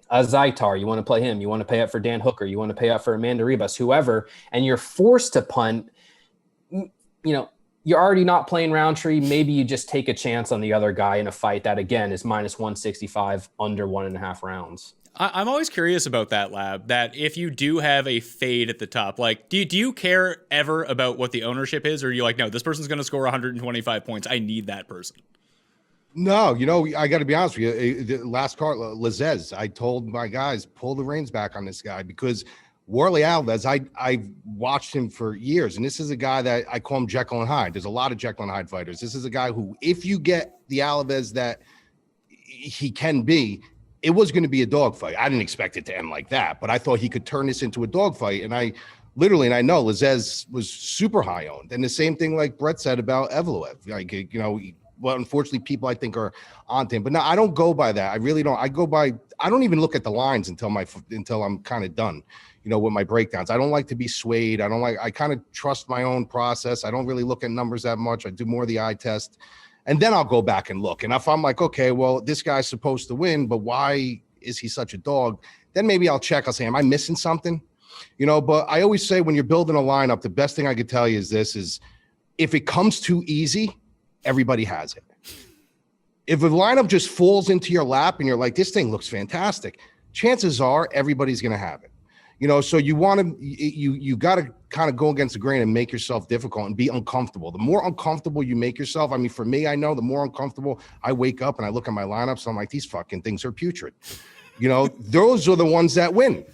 Azaitar, you want to play him. You want to pay up for Dan Hooker. You want to pay up for Amanda Ribas, whoever, and you're forced to punt, you're already not playing Roundtree. Maybe you just take a chance on the other guy in a fight that, again, is minus 165 under 1.5 rounds. I'm always curious about that, Lab, that if you do have a fade at the top, like, do you care ever about what the ownership is? Or are you like, no, this person's going to score 125 points. I need that person. No, I got to be honest with you. The last card, Lazez, I told my guys, pull the reins back on this guy because Warley Alves, I've watched him for years. And this is a guy that I call him Jekyll and Hyde. There's a lot of Jekyll and Hyde fighters. This is a guy who, if you get the Alves that he can be, it was going to be a dogfight. I didn't expect it to end like that, but I thought he could turn this into a dogfight. And I know Lazez was super high owned. And the same thing like Brett said about Evloev. Like, what unfortunately people I think are onto him. But no, I don't go by that. I really don't. I don't even look at the lines until I'm kind of done, with my breakdowns. I don't like to be swayed. I kind of trust my own process. I don't really look at numbers that much. I do more of the eye test. And then I'll go back and look. And if I'm like, okay, well, this guy's supposed to win, but why is he such a dog? Then maybe I'll check. I'll say, am I missing something? But I always say when you're building a lineup, the best thing I could tell you is if it comes too easy, everybody has it. If a lineup just falls into your lap and you're like, this thing looks fantastic, chances are everybody's going to have it. So you want to, you got to kind of go against the grain and make yourself difficult and be uncomfortable. The more uncomfortable you make yourself, I mean, for me, I know the more uncomfortable I wake up and I look at my lineups, and I'm like, these fucking things are putrid. Those are the ones that win.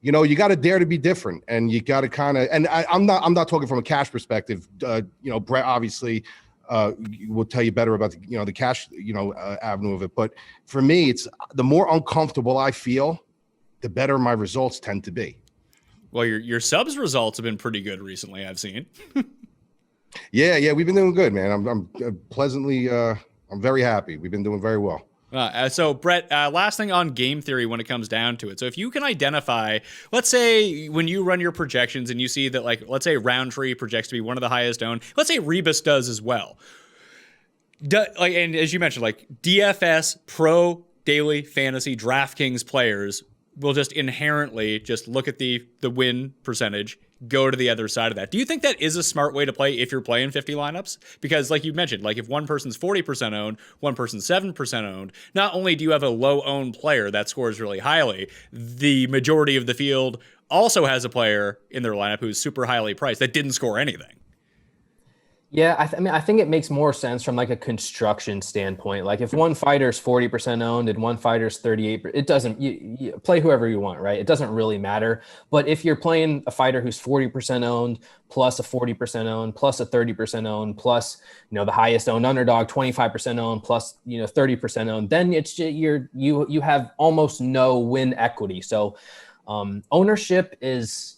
You got to dare to be different, and you got to kind of, and I'm not talking from a cash perspective. Brett obviously will tell you better about the cash, avenue of it. But for me, it's the more uncomfortable I feel, the better my results tend to be. Well, your subs results have been pretty good recently, I've seen. Yeah, we've been doing good, man. I'm pleasantly, I'm very happy. We've been doing very well. So Brett, last thing on game theory when it comes down to it. So if you can identify, let's say when you run your projections and you see that, like, let's say Roundtree projects to be one of the highest owned, let's say Rebus does as well. And as you mentioned, like DFS, pro, daily, fantasy, DraftKings players will just inherently just look at the win percentage, go to the other side of that. Do you think that is a smart way to play if you're playing 50 lineups? Because like you mentioned, like if one person's 40% owned, one person's 7% owned, not only do you have a low owned player that scores really highly, the majority of the field also has a player in their lineup who's super highly priced that didn't score anything. Yeah, I think it makes more sense from like a construction standpoint. Like if one fighter's 40% owned and one fighter's 38%, it doesn't, you play whoever you want, right? It doesn't really matter. But if you're playing a fighter who's 40% owned plus a 40% owned plus a 30% owned plus, the highest owned underdog, 25% owned plus, 30% owned, then it's you have almost no win equity. So ownership is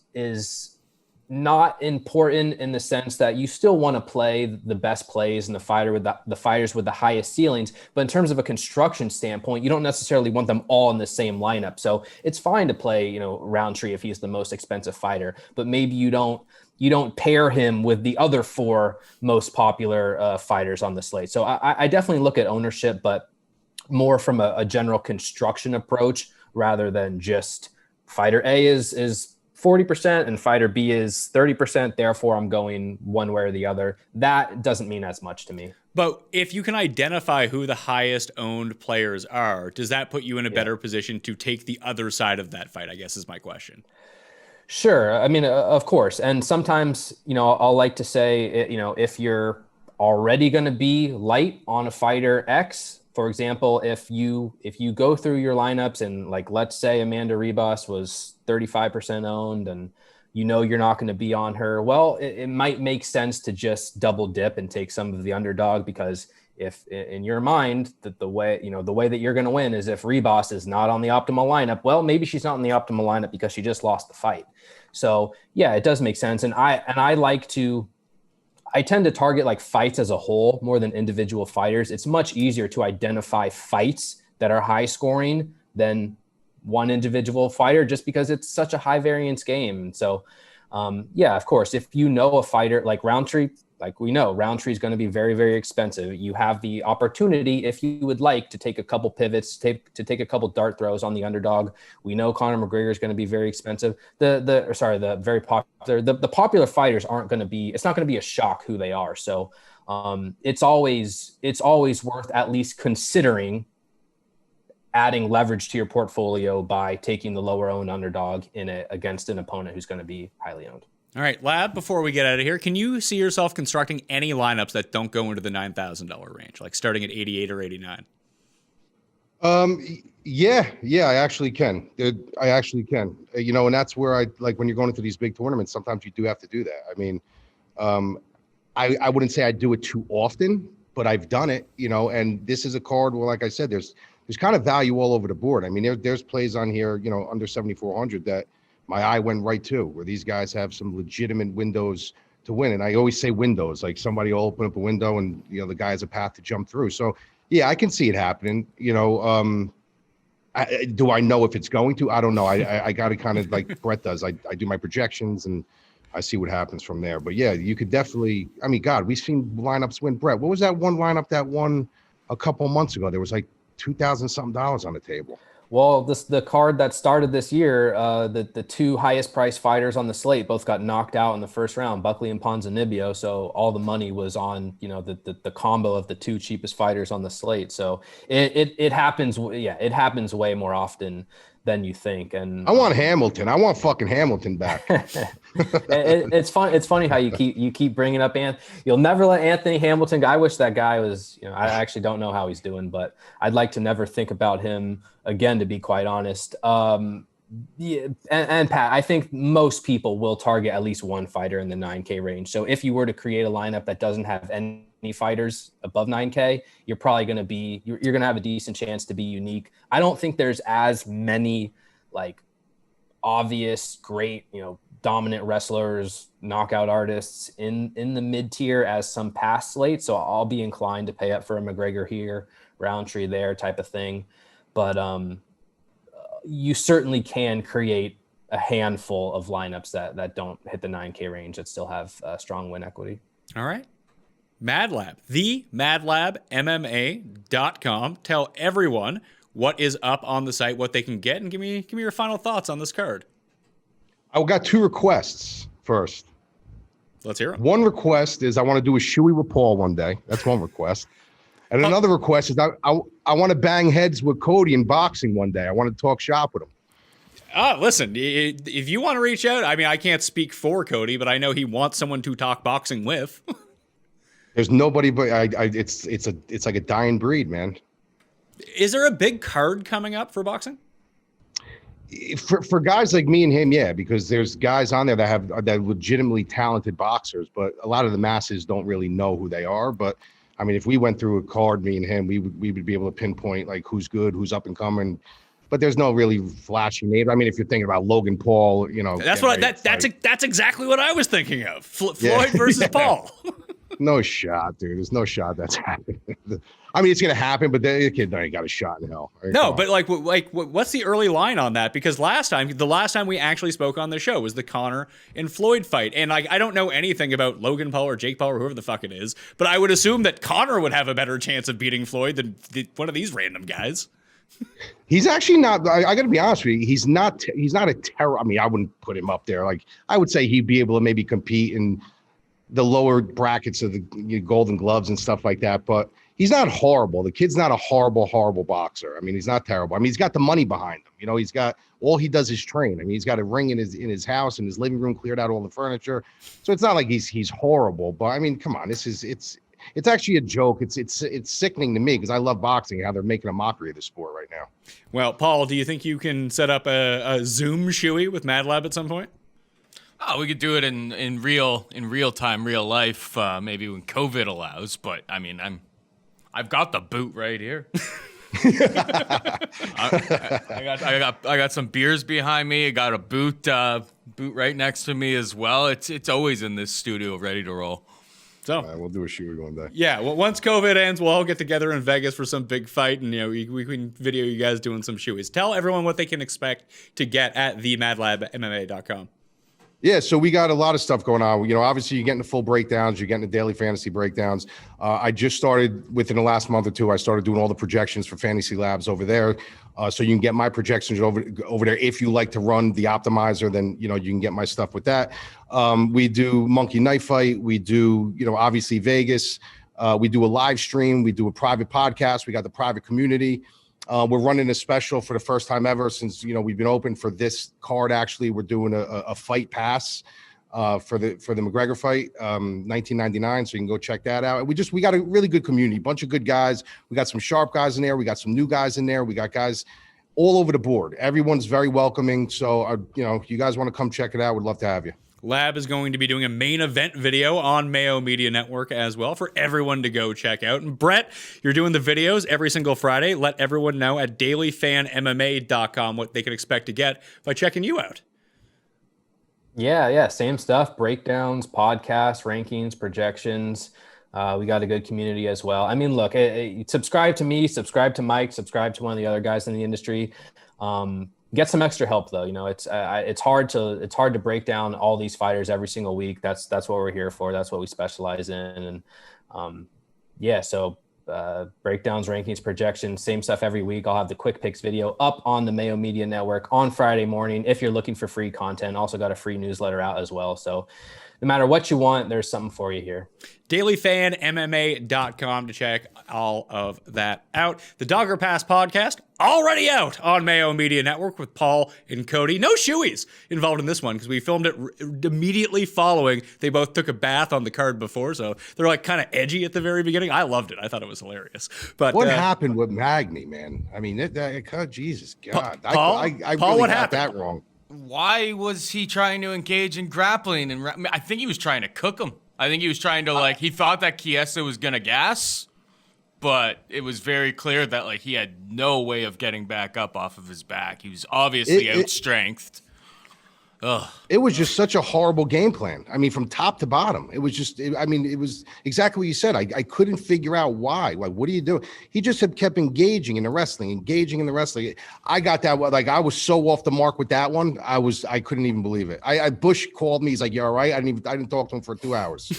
not important in the sense that you still want to play the best plays and the fighters with the highest ceilings. But in terms of a construction standpoint, you don't necessarily want them all in the same lineup. So it's fine to play, Roundtree if he's the most expensive fighter, but maybe you don't pair him with the other four most popular fighters on the slate. So I definitely look at ownership, but more from a general construction approach rather than just fighter A is 40% and fighter B is 30%. Therefore, I'm going one way or the other. That doesn't mean as much to me. But if you can identify who the highest owned players are, does that put you in a better position to take the other side of that fight, I guess is my question. Sure. I mean, of course. And sometimes, I'll like to say, if you're already going to be light on a fighter X, for example, if you go through your lineups and like, let's say Amanda Ribas was 35% owned and you're not going to be on her, well, it might make sense to just double dip and take some of the underdog, because if in your mind that the way that you're going to win is if Ribas is not on the optimal lineup, well, maybe she's not in the optimal lineup because she just lost the fight. So yeah, it does make sense. And I tend to target like fights as a whole more than individual fighters. It's much easier to identify fights that are high scoring than one individual fighter, just because it's such a high variance game. So yeah, of course, if a fighter like Roundtree, like we know Roundtree is going to be very, very expensive. You have the opportunity, if you would like, to take a couple pivots, to take a couple dart throws on the underdog. We know Conor McGregor is going to be very expensive. The very popular, the popular fighters aren't going to be. It's not going to be a shock who they are. So it's always worth at least considering adding leverage to your portfolio by taking the lower owned underdog against an opponent who's going to be highly owned. All right, Lab, before we get out of here, can you see yourself constructing any lineups that don't go into the $9,000 range, like starting at 88 or 89? Yeah, I actually can. And that's where I like when you're going into these big tournaments, sometimes you do have to do that. I mean, I wouldn't say I do it too often, but I've done it, and this is a card where, like I said, there's kind of value all over the board. I mean, there's plays on here, under 7,400 that my eye went right to, where these guys have some legitimate windows to to win. And I always say windows, like somebody will open up a window and, the guy has a path to jump through. So, yeah, I can see it happening. Do I know if it's going to? I don't know. I got to kind of like Brett does. I do my projections and I see what happens from there. But, yeah, you could definitely – I mean, God, we've seen lineups win. Brett, what was that one lineup that won a couple of months ago? There was like $2,000-something on the table. Well, the card that started this year, the two highest priced fighters on the slate both got knocked out in the first round, Buckley and Ponzinibbio. So all the money was on, the combo of the two cheapest fighters on the slate. So it happens. Yeah, it happens way more often than you think. And I want Hamilton. I want fucking Hamilton back. It's fun. It's funny how you keep bringing up You'll never let Anthony Hamilton go. I wish that guy was, I actually don't know how he's doing, but I'd like to never think about him again, to be quite honest. Yeah, and Pat, I think most people will target at least one fighter in the 9K range. So if you were to create a lineup that doesn't have any fighters above 9K, you're probably going to you're going to have a decent chance to be unique. I don't think there's as many like obvious, great, dominant wrestlers, knockout artists in the mid tier as some past slates. So I'll be inclined to pay up for a McGregor here, Roundtree there type of thing. But you certainly can create a handful of lineups that don't hit the 9K range that still have strong win equity. All right. Mad Lab, the madlabmma.com. Tell everyone what is up on the site, what they can get, and give me your final thoughts on this card. I got two requests first. Let's hear them. One request is I want to do a shoey with Paul one day. That's one request. And another request is I want to bang heads with Cody in boxing one day. I want to talk shop with him. Listen, if you want to reach out, I mean, I can't speak for Cody, but I know he wants someone to talk boxing with. There's nobody but it's like a dying breed, man. Is there a big card coming up for boxing? For guys like me and him, yeah, because there's guys on there that legitimately talented boxers, but a lot of the masses don't really know who they are. But I mean, if we went through a card, me and him, we would be able to pinpoint like who's good, who's up and coming. But there's no really flashy name. I mean, if you're thinking about Logan Paul, that's exactly what I was thinking of. Floyd versus Paul. No shot, dude. There's no shot that's happening. I mean, it's gonna happen, but the kid ain't got a shot in hell. Right? No, but what's the early line on that? Because the last time we actually spoke on the show was the Conor and Floyd fight, and I don't know anything about Logan Paul or Jake Paul or whoever the fuck it is, but I would assume that Conor would have a better chance of beating Floyd than one of these random guys. He's actually not. I got to be honest with you. He's not a terror. I mean, I wouldn't put him up there. Like I would say he'd be able to maybe compete in the lower brackets of the Golden Gloves and stuff like that. But he's not horrible. The kid's not a horrible boxer. I mean, he's not terrible. I mean, he's got the money behind him. He's got all he does is train. I mean, he's got a ring in his house, and his living room, cleared out all the furniture. So it's not like he's horrible. But I mean, come on, it's actually a joke. It's sickening to me because I love boxing, how they're making a mockery of the sport right now. Well, Paul, do you think you can set up a Zoom shoey with Mad Lab at some point? Oh, we could do it in real time, real life, maybe when COVID allows. But I mean, I've got the boot right here. I got some beers behind me. I got a boot right next to me as well. It's always in this studio, ready to roll. So we'll do a shoey one day. Yeah, well, once COVID ends, we'll all get together in Vegas for some big fight, and we can video you guys doing some shoeys. Tell everyone what they can expect to get at themadlabmma.com. Yeah, so we got a lot of stuff going on. Obviously you're getting the full breakdowns, you're getting the daily fantasy breakdowns. I just started within the last month or two. I started doing all the projections for Fantasy Labs over there. So you can get my projections over there. If you like to run the optimizer, then you can get my stuff with that. We do Monkey Knife Fight. We do obviously Vegas. We do a live stream. We do a private podcast. We got the private community. We're running a special for the first time ever since we've been open for this card. Actually, we're doing a fight pass for the McGregor fight, $19.99. So you can go check that out. We got a really good community, bunch of good guys. We got some sharp guys in there. We got some new guys in there. We got guys all over the board. Everyone's very welcoming. So you guys want to come check it out? We'd love to have you. Lab is going to be doing a main event video on Mayo Media Network as well for everyone to go check out. And Brett, you're doing the videos every single Friday. Let everyone know at dailyfanmma.com what they can expect to get by checking you out. Yeah, same stuff. Breakdowns, podcasts, rankings, projections. We got a good community as well. I mean, look, subscribe to me, subscribe to Mike, subscribe to one of the other guys in the industry. Get some extra help though. You know, it's hard to break down all these fighters every single week. That's what we're here for. That's what we specialize in. And so breakdowns, rankings, projections, same stuff every week. I'll have the quick picks video up on the Mayo Media Network on Friday morning. If you're looking for free content, also got a free newsletter out as well. So no matter what you want, there's something for you here. DailyFanMMA.com to check all of that out. The Dogger Pass podcast already out on Mayo Media Network with Paul and Cody. No shoeies involved in this one because we filmed it immediately following. They both took a bath on the card before, so they're like kind of edgy at the very beginning. I loved it. I thought it was hilarious. But what happened with Magny, man? I mean, Jesus God, Paul, I Paul, really what got happened? that wrong. Why was he trying to engage in grappling? And I think he was trying to cook him. I think he was trying to he thought that Chiesa was gonna gas, but it was very clear that he had no way of getting back up off of his back. He was obviously outstrengthed. It was just such a horrible game plan. I mean, from top to bottom, it was just. It was exactly what you said. I couldn't figure out why. Like, what are you doing? He just had kept engaging in the wrestling. I got that. I was so off the mark with that one. I couldn't even believe it. Bush called me. He's like, "You all right?" I didn't talk to him for 2 hours.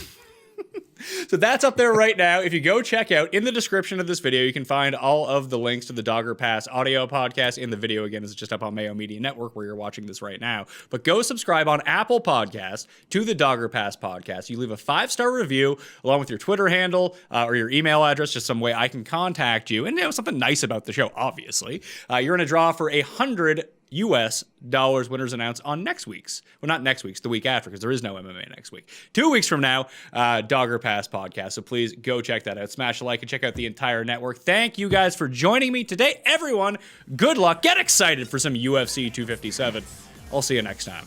So that's up there right now. If you go check out in the description of this video, you can find all of the links to the Dogger Pass audio podcast. In the video, again, is just up on Mayo Media Network where you're watching this right now. But go subscribe on Apple Podcast to the Dogger Pass podcast. You leave a 5-star review along with your Twitter handle or your email address, just some way I can contact you. And something nice about the show, obviously. You're in a draw for $100 US winners announced on next week's. Well, not next week's, the week after, because there is no MMA next week. 2 weeks from now, Dogger Pass podcast. So please go check that out. Smash a like and check out the entire network. Thank you guys for joining me today. Everyone, good luck. Get excited for some UFC 257. I'll see you next time.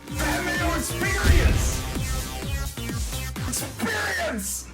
Mayo experience! Experience!